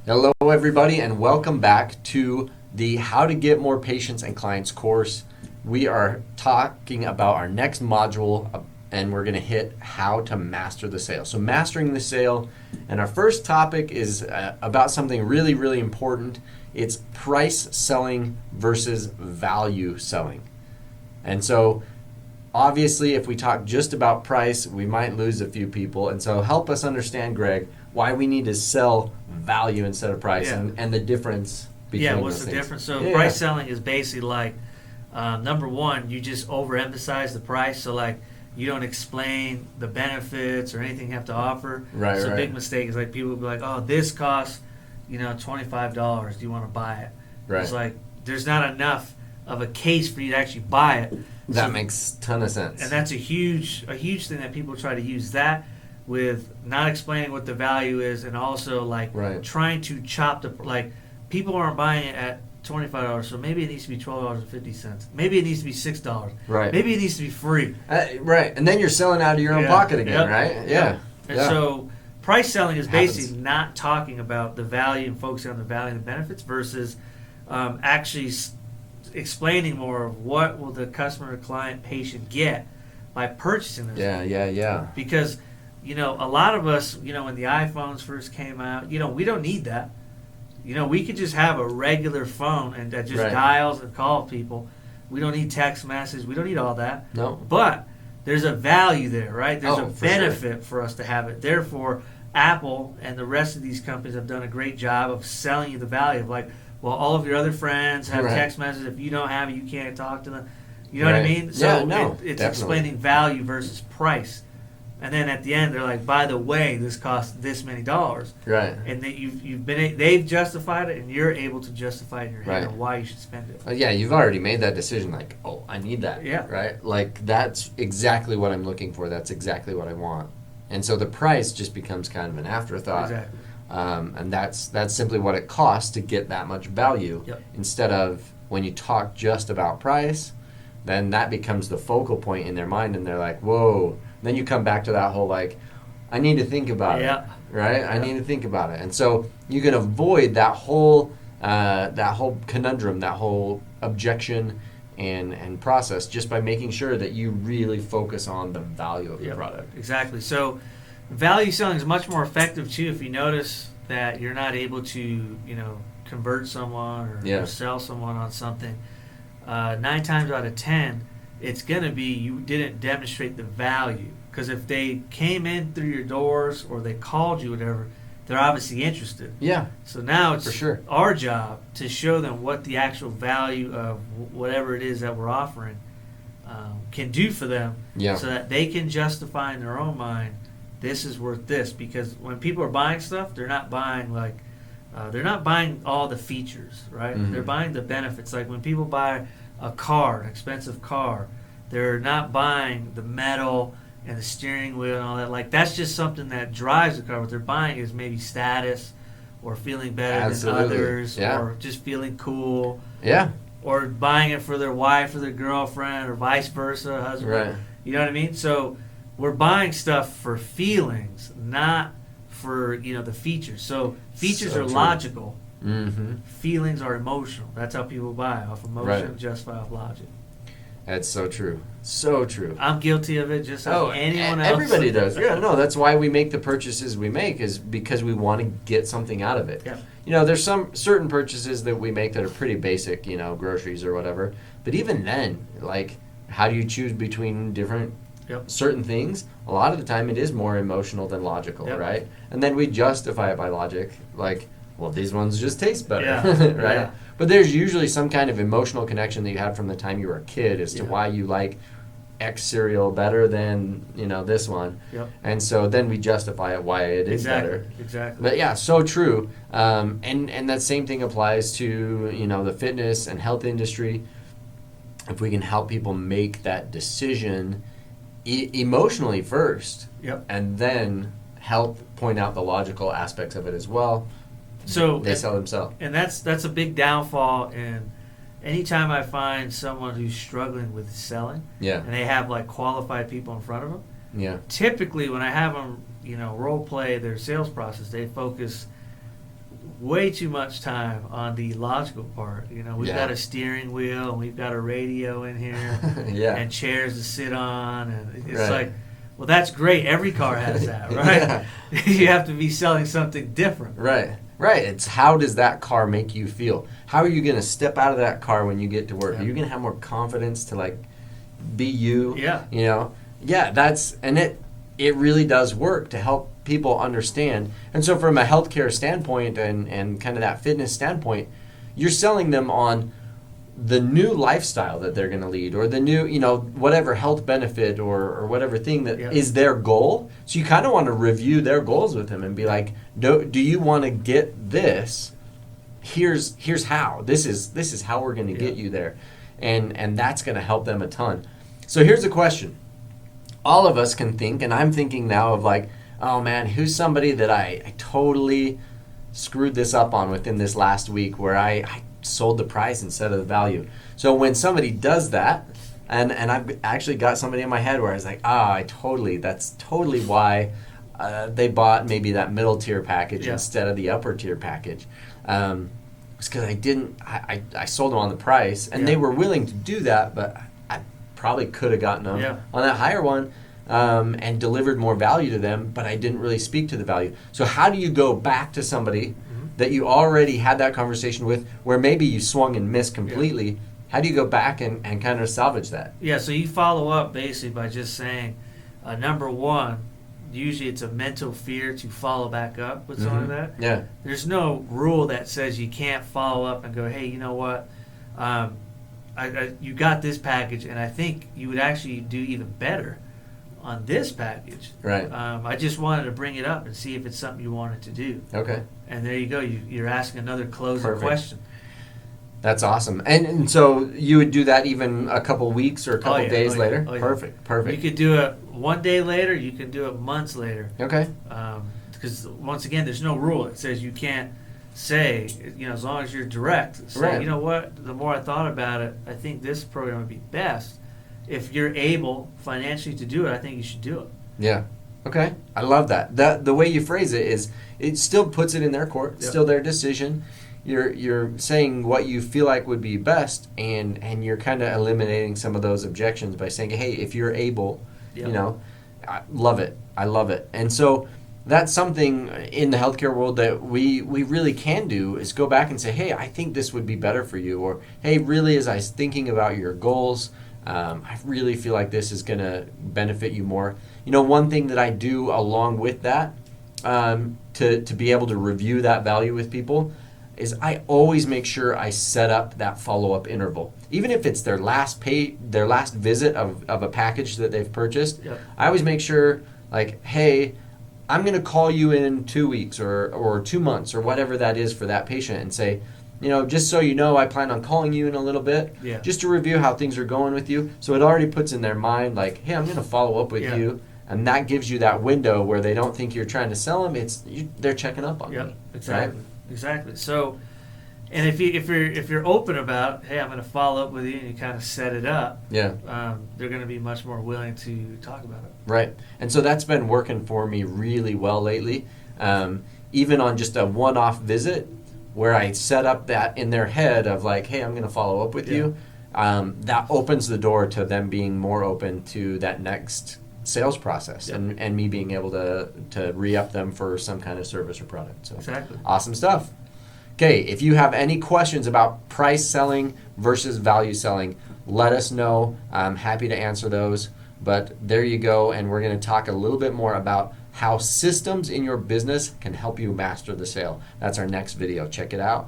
Hello, everybody, and welcome back to the How to Get More Patients and Clients course. We are talking about our next module, and we're going to hit how to master the sale. So, mastering the sale, and our first topic is about something really, really important. It's price selling versus value selling. And so, obviously, if we talk just about price, we might lose a few people. And so, help us understand, Greg, why we need to sell value instead of price, and the difference between what's those the things. difference? So price selling is basically like, number one, you just overemphasize the price. So like you don't explain the benefits or anything you have to offer. Right, so right. a big mistake is like people will be like, oh, this costs, $25. Do you want to buy it? Right. It's like there's not enough of a case for you to actually buy it. That makes a ton of sense. And that's a huge thing that people try to use that with not explaining what the value is, and also like trying to chop the like people aren't buying it at $25, so maybe it needs to be $12.50. Maybe it needs to be $6. Right. Maybe it needs to be free. Right, and then you're selling out of your own pocket again, right? Yeah. And so price selling is basically not talking about the value and focusing on the value and the benefits versus actually explaining more of what will the customer, client, patient get by purchasing this. Yeah. Because a lot of us, when the iPhones first came out, we don't need that. We could just have a regular phone and that just dials and calls people. We don't need text messages. We don't need all that. No. But there's a value there, right? There's a benefit for us to have it. Therefore, Apple and the rest of these companies have done a great job of selling you the value of like, well, all of your other friends have text messages. If you don't have it, you can't talk to them. You know what I mean? So it's explaining value versus price. And then at the end, they're like, by the way, this costs this many dollars. Right. And that they've justified it, and you're able to justify it in your head on why you should spend it. You've already made that decision. Like, oh, I need that. Yeah. Right. Like that's exactly what I'm looking for. That's exactly what I want. And so the price just becomes kind of an afterthought. Exactly. And that's simply what it costs to get that much value. Yep. Instead of when you talk just about price, then that becomes the focal point in their mind, and they're like, whoa. Then you come back to that whole like, I need to think about it, right? I need to think about it, and so you can avoid that whole conundrum, that whole objection, and process just by making sure that you really focus on the value of the product. Exactly. So value selling is much more effective too if you notice that you're not able to convert someone or sell someone on something. 9 times out of 10. It's going to be you didn't demonstrate the value. Because if they came in through your doors or they called you, whatever, they're obviously interested. Yeah. So now it's for sure our job to show them what the actual value of whatever it is that we're offering can do for them so that they can justify in their own mind, this is worth this. Because when people are buying stuff, they're not buying they're not buying all the features, right? Mm-hmm. They're buying the benefits. Like when people buy a car, an expensive car, they're not buying the metal and the steering wheel and all that. Like that's just something that drives the car. What they're buying is maybe status or feeling better than others or just feeling cool. Yeah. Or buying it for their wife or their girlfriend or vice versa, husband. Right. You know what I mean? So we're buying stuff for feelings, not for the features. So features are logical. Mm-hmm. Feelings are emotional. That's how people buy, off emotion, justify off logic. That's so true. So true. I'm guilty of it, just as anyone else. Everybody does. Yeah, no, that's why we make the purchases we make, is because we want to get something out of it. Yeah. There's some certain purchases that we make that are pretty basic, groceries or whatever. But even then, like, how do you choose between different certain things? A lot of the time it is more emotional than logical, right? And then we justify it by logic, like, well, these ones just taste better, right? Yeah. But there's usually some kind of emotional connection that you had from the time you were a kid as to why you like X cereal better than, this one. Yep. And so then we justify it why it is better. Exactly. But yeah, so true. And that same thing applies to, the fitness and health industry. If we can help people make that decision emotionally first, and then help point out the logical aspects of it as well, so they sell themselves. And that's a big downfall. And anytime I find someone who's struggling with selling, and they have like qualified people in front of them, typically when I have them, role play their sales process, they focus way too much time on the logical part. You know, we've got a steering wheel and we've got a radio in here and chairs to sit on, and it's like, well, that's great. Every car has that, right? You have to be selling something different. Right. It's how does that car make you feel? How are you going to step out of that car when you get to work? Are you going to have more confidence to like be you? Yeah. You know? Yeah, it really does work to help people understand. And so from a healthcare standpoint and kind of that fitness standpoint, you're selling them on the new lifestyle that they're going to lead, or the new, you know, whatever health benefit or whatever thing that is their goal. So you kind of want to review their goals with them and be like, do you want to get this? Here's how. This is how we're going to get you there. And that's going to help them a ton. So here's a question. All of us can think, and I'm thinking now of like, oh man, who's somebody that I totally screwed this up on within this last week where I sold the price instead of the value. So when somebody does that, and I've actually got somebody in my head where I was like, that's totally why they bought maybe that middle tier package instead of the upper tier package. It's because I sold them on the price, and they were willing to do that, but I probably could have gotten them on that higher one and delivered more value to them, but I didn't really speak to the value. So how do you go back to somebody that you already had that conversation with where maybe you swung and missed completely? How do you go back and kind of salvage that? Yeah, so you follow up basically by just saying, number one, usually it's a mental fear to follow back up with something like that. Yeah. There's no rule that says you can't follow up and go, hey, you know what? You got this package, and I think you would actually do even better on this package. Right. I just wanted to bring it up and see if it's something you wanted to do. Okay. And there you go. You're asking another closing question. That's awesome. And so you would do that even a couple weeks or a couple days later? Perfect. You could do it one day later. You can do it months later. Okay. Because once again, there's no rule that says you can't say, you know, as long as you're direct, say, you know what, the more I thought about it, I think this program would be best. If you're able financially to do it, I think you should do it. Yeah. Okay. I love that. The way you phrase it is, it still puts it in their court. It's still their decision. You're saying what you feel like would be best, and you're kind of eliminating some of those objections by saying, hey, if you're able, you know, I love it. And so that's something in the healthcare world that we really can do, is go back and say, hey, I think this would be better for you. Or, hey, really, as I was thinking about your goals, I really feel like this is going to benefit you more. You know, one thing that I do along with that, to be able to review that value with people, is I always make sure I set up that follow-up interval. Even if it's their last visit of a package that they've purchased, I always make sure, like, hey, I'm going to call you in 2 weeks or 2 months or whatever that is for that patient, and say, you know, just so you know, I plan on calling you in a little bit, just to review how things are going with you. So it already puts in their mind, like, hey, I'm going to follow up with you. And that gives you that window where they don't think you're trying to sell them. They're checking up on me. Exactly. Right? Exactly. So, and if you're open about, hey, I'm going to follow up with you, and you kind of set it up, they're going to be much more willing to talk about it. Right. And so that's been working for me really well lately. Even on just a one-off visit, where I set up that in their head of like, hey, I'm going to follow up with you. That opens the door to them being more open to that next sales process, and me being able to re-up them for some kind of service or product. So awesome stuff. Okay, if you have any questions about price selling versus value selling, let us know. I'm happy to answer those. But there you go, and we're going to talk a little bit more about how systems in your business can help you master the sale. That's our next video. Check it out.